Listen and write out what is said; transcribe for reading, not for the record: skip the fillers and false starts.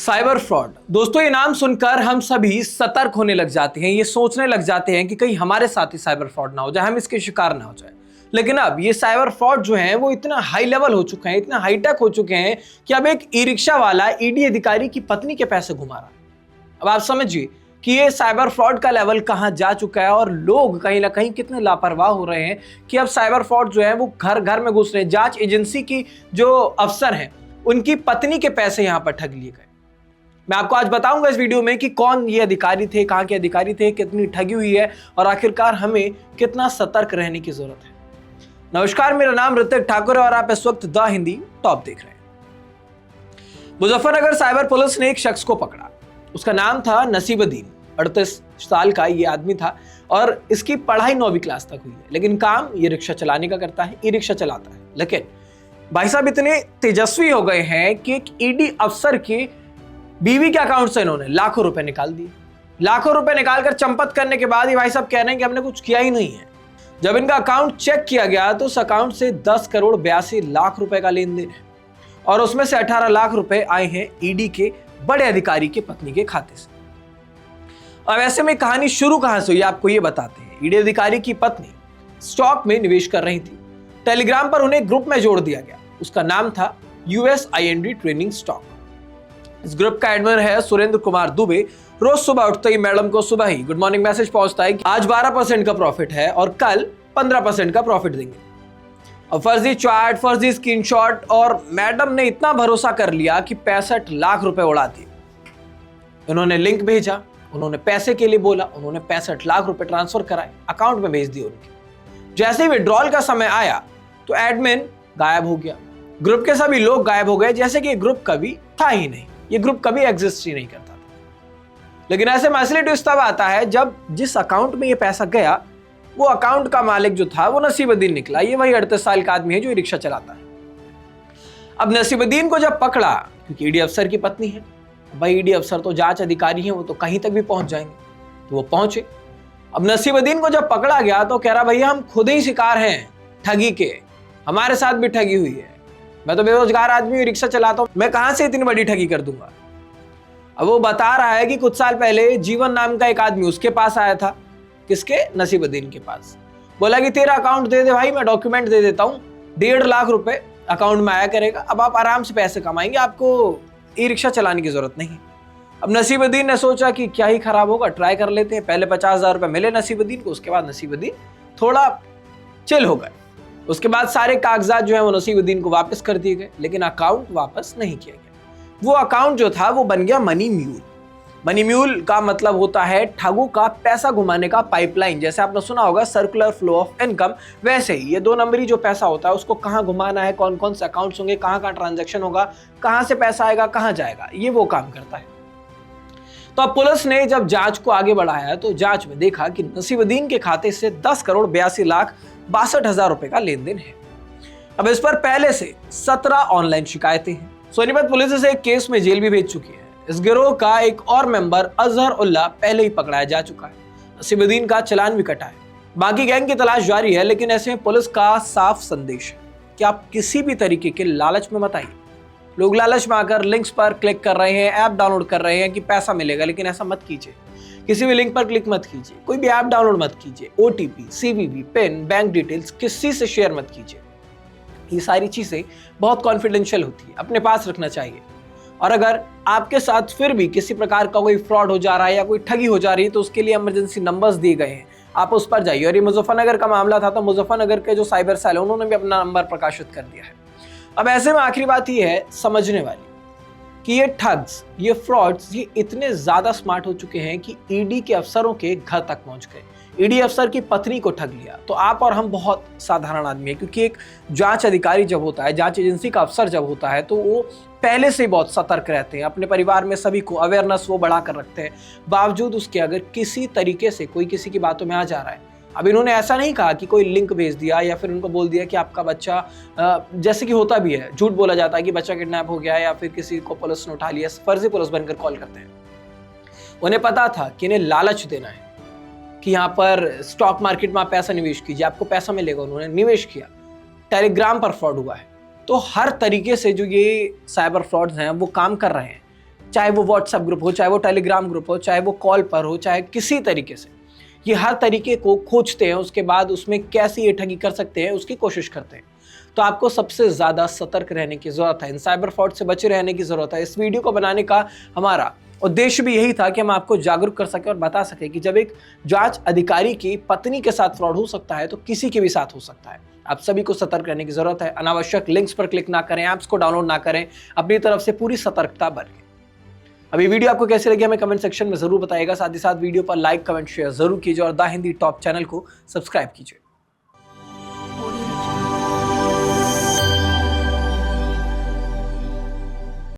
Cyber fraud. दोस्तों, ये नाम सुनकर हम सभी सतर्क होने लग जाते हैं, ये सोचने लग जाते हैं कि कहीं हमारे साथ ही साइबर फ्रॉड ना हो जाए, हम इसके शिकार ना हो जाए। लेकिन अब ये साइबर फ्रॉड जो है वो इतना हाई लेवल हो चुके हैं, इतना हाईटेक हो चुके हैं कि अब एक ई रिक्शा वाला ईडी अधिकारी की पत्नी के पैसे घुमा रहा है। अब आप समझिए कि ये साइबर फ्रॉड का लेवल कहां जा चुका है और लोग कहीं ना कहीं कितने लापरवाह हो रहे हैं कि अब साइबर फ्रॉड जो है वो घर घर में घुस रहे हैं। जांच एजेंसी की जो अफसर हैं उनकी पत्नी के पैसे यहां पर ठग लिए गए। मैं आपको आज बताऊंगा इस वीडियो में कि कौन ये अधिकारी थे, कहां के अधिकारी थे, कितनी ठगी हुई है और आखिरकार हमें कितना सतर्क रहने की जरूरत है। नमस्कार, मेरा नाम ऋतिक ठाकुर है और आप इस वक्त द हिंदी टॉप देख रहे हैं। मुजफ्फरनगर साइबर पुलिस ने एक शख्स को पकड़ा। उसका नाम था नसीबुद्दीन। 38 साल का ये आदमी था और इसकी पढ़ाई 9वीं क्लास तक हुई है, लेकिन काम ये रिक्शा चलाने का करता है, ई रिक्शा चलाता है। लेकिन भाई साहब इतने तेजस्वी हो गए हैं कि एक ईडी अफसर के बीवी के अकाउंट से इन्होंने लाखों रुपए निकाल दिए। लाखों रुपए निकालकर चंपत करने के बाद ये भाई साहब कह रहे हैं कि हमने कुछ किया ही नहीं है। जब इनका अकाउंट चेक किया गया तो उस अकाउंट से 10 करोड़ 82 लाख रुपए का लेन देन है और उसमें से 18 लाख रुपए आए हैं ईडी के बड़े अधिकारी के पत्नी के खाते से। अब ऐसे में कहानी शुरू कहां से हुई आपको ये बताते हैं। ईडी अधिकारी की पत्नी स्टॉक में निवेश कर रही थी। टेलीग्राम पर उन्हें ग्रुप में जोड़ दिया गया। उसका नाम था USIND ट्रेनिंग स्टॉक। इस ग्रुप का एडमिन है सुरेंद्र कुमार दुबे। रोज सुबह उठते ही मैडम को सुबह ही गुड मॉर्निंग मैसेज पहुंचता है कि आज 12% का प्रॉफिट है और कल 15% का प्रॉफिट देंगे। और फर्जी चार्ट, फर्जी स्क्रीनशॉट और मैडम ने इतना भरोसा कर लिया कि 65 लाख रुपए उड़ा दिए। उन्होंने लिंक भेजा, उन्होंने पैसे के लिए बोला, उन्होंने 65 लाख रुपए ट्रांसफर कराए, अकाउंट में भेज दिए उनके। जैसे ही विड्रॉल का समय आया तो एडमिन गायब हो गया। ग्रुप के सभी लोग गायब हो गए, जैसे कि ग्रुप कभी था ही नहीं, ये ग्रुप कभी एग्जिस्ट ही नहीं करता था। लेकिन ऐसे में असली ट्विस्ट तब आता है जब जिस अकाउंट में ये पैसा गया वो अकाउंट का मालिक जो था वो नसीबुद्दीन निकला। ये वही 38 साल का आदमी है जो रिक्शा चलाता है। अब नसीबुद्दीन को जब पकड़ा, क्योंकि ईडी अफसर की पत्नी है, भाई ईडी अफसर तो जांच अधिकारी हैं, वो तो कहीं तक भी पहुंच जाएंगे, तो वो पहुंचे। अब नसीबुद्दीन को जब पकड़ा गया तो कह रहा भैया हम खुद ही शिकार हैं ठगी के, हमारे साथ भी ठगी हुई है, मैं तो बेरोजगार आदमी हूँ, रिक्शा चलाता हूँ, मैं कहां से इतनी बड़ी ठगी कर दूंगा। अब वो बता रहा है कि कुछ साल पहले जीवन नाम का एक आदमी उसके पास आया था। किसके? नसीबुद्दीन के पास। बोला कि तेरा अकाउंट दे दे भाई, मैं डॉक्यूमेंट दे देता हूँ, 1.5 लाख रुपए अकाउंट में आया करेगा, अब आप आराम से पैसे कमाएंगे, आपको ई रिक्शा चलाने की जरूरत नहीं है। अब नसीबुद्दीन ने सोचा कि क्या ही खराब होगा, ट्राई कर लेते हैं। पहले 50,000 रुपए मिले नसीबुद्दीन को, उसके बाद नसीबुद्दीन थोड़ा चिल हो गए। उसके बाद सारे कागजात जो है वो नसीबुद्दीन को वापस कर दिए गए, लेकिन अकाउंट वापस नहीं किया गया। वो अकाउंट जो था वो बन गया मनी म्यूल। मनी म्यूल का मतलब होता है ठगों का पैसा घुमाने का पाइपलाइन। जैसे आपने सुना होगा सर्कुलर फ्लो ऑफ इनकम, वैसे ही ये 2 नंबरी जो पैसा होता है उसको कहां घुमाना है, कौन कौन से अकाउंट्स होंगे, कहां कहां ट्रांजैक्शन होगा, कहां से पैसा आएगा, कहां जाएगा, ये वो काम करता है। तो अब पुलिस ने जब जांच को आगे बढ़ाया तो जांच में देखा कि नसीबुद्दीन के खाते से 10 करोड़ 82 लाख 62,000 रुपए का लेन देन है। अब इस पर पहले से 17 ऑनलाइन शिकायतें हैं। सोनीपत पुलिस इसे एक केस में जेल भी भेज चुकी है। इस गिरोह का एक और मेंबर अजहर उल्लाह पहले ही पकड़ाया जा चुका है। नसीबुद्दीन का चालान भी कटा है। बाकी गैंग की तलाश जारी है, लेकिन ऐसे में पुलिस का साफ संदेश है कि आप किसी भी तरीके के लालच में मत आइए। लोग लालच में आकर लिंक्स पर क्लिक कर रहे हैं, ऐप डाउनलोड कर रहे हैं कि पैसा मिलेगा, लेकिन ऐसा मत कीजिए। किसी भी लिंक पर क्लिक मत कीजिए, कोई भी ऐप डाउनलोड मत कीजिए, OTP, CVV, pin, bank details किसी से शेयर मत कीजिए। ये सारी चीजें बहुत कॉन्फिडेंशियल होती है, अपने पास रखना चाहिए। और अगर आपके साथ फिर भी किसी प्रकार का कोई फ्रॉड हो जा रहा है या कोई ठगी हो जा रही है तो उसके लिए इमरजेंसी नंबर्स दिए गए हैं, आप उस पर जाइए। और ये मुजफ्फरनगर का मामला था तो मुजफ्फरनगर के जो साइबर सेल है उन्होंने भी अपना नंबर प्रकाशित कर दिया है। अब ऐसे में आखिरी बात ये है समझने वाली कि ये ठग्स, ये फ्रॉड्स, ये इतने ज्यादा स्मार्ट हो चुके हैं कि ईडी के अफसरों के घर तक पहुंच गए। ईडी अफसर की पत्नी को ठग लिया। तो आप और हम बहुत साधारण आदमी है, क्योंकि एक जांच अधिकारी जब होता है, जांच एजेंसी का अफसर जब होता है तो वो पहले से ही बहुत सतर्क रहते हैं, अपने परिवार में सभी को अवेयरनेस वो बढ़ा कर रखते हैं। बावजूद उसके अगर किसी तरीके से कोई किसी की बातों में आ जा रहा है, अब इन्होंने ऐसा नहीं कहा कि कोई लिंक भेज दिया या फिर उनको बोल दिया कि आपका बच्चा, जैसे कि होता भी है, झूठ बोला जाता है कि बच्चा किडनैप हो गया या फिर किसी को पुलिस ने उठा लिया, फर्जी पुलिस बनकर कॉल करते हैं। उन्हें पता था कि इन्हें लालच देना है कि यहाँ पर स्टॉक मार्केट में आप पैसा निवेश कीजिए, आपको पैसा मिलेगा। उन्होंने निवेश किया, टेलीग्राम पर फ्रॉड हुआ है। तो हर तरीके से जो ये साइबर फ्रॉड्स हैं वो काम कर रहे हैं। चाहे वो व्हाट्सएप ग्रुप हो, चाहे वो टेलीग्राम ग्रुप हो, चाहे वो कॉल पर हो, चाहे किसी तरीके से, ये हर तरीके को खोजते हैं, उसके बाद उसमें कैसे ये ठगी कर सकते हैं उसकी कोशिश करते हैं। तो आपको सबसे ज़्यादा सतर्क रहने की ज़रूरत है, इन साइबर फ्रॉड से बचे रहने की ज़रूरत है। इस वीडियो को बनाने का हमारा उद्देश्य भी यही था कि हम आपको जागरूक कर सकें और बता सकें कि जब एक जांच अधिकारी की पत्नी के साथ फ्रॉड हो सकता है तो किसी के भी साथ हो सकता है। आप सभी को सतर्क रहने की ज़रूरत है। अनावश्यक लिंक्स पर क्लिक ना करें, ऐप्स को डाउनलोड ना करें, अपनी तरफ से पूरी सतर्कता बरतें। अभी वीडियो आपको कैसी लगी हमें कमेंट सेक्शन में जरूर बताइएगा। साथ ही साथ वीडियो पर लाइक, कमेंट, शेयर जरूर कीजिए और द हिंदी टॉप चैनल को सब्सक्राइब कीजिए।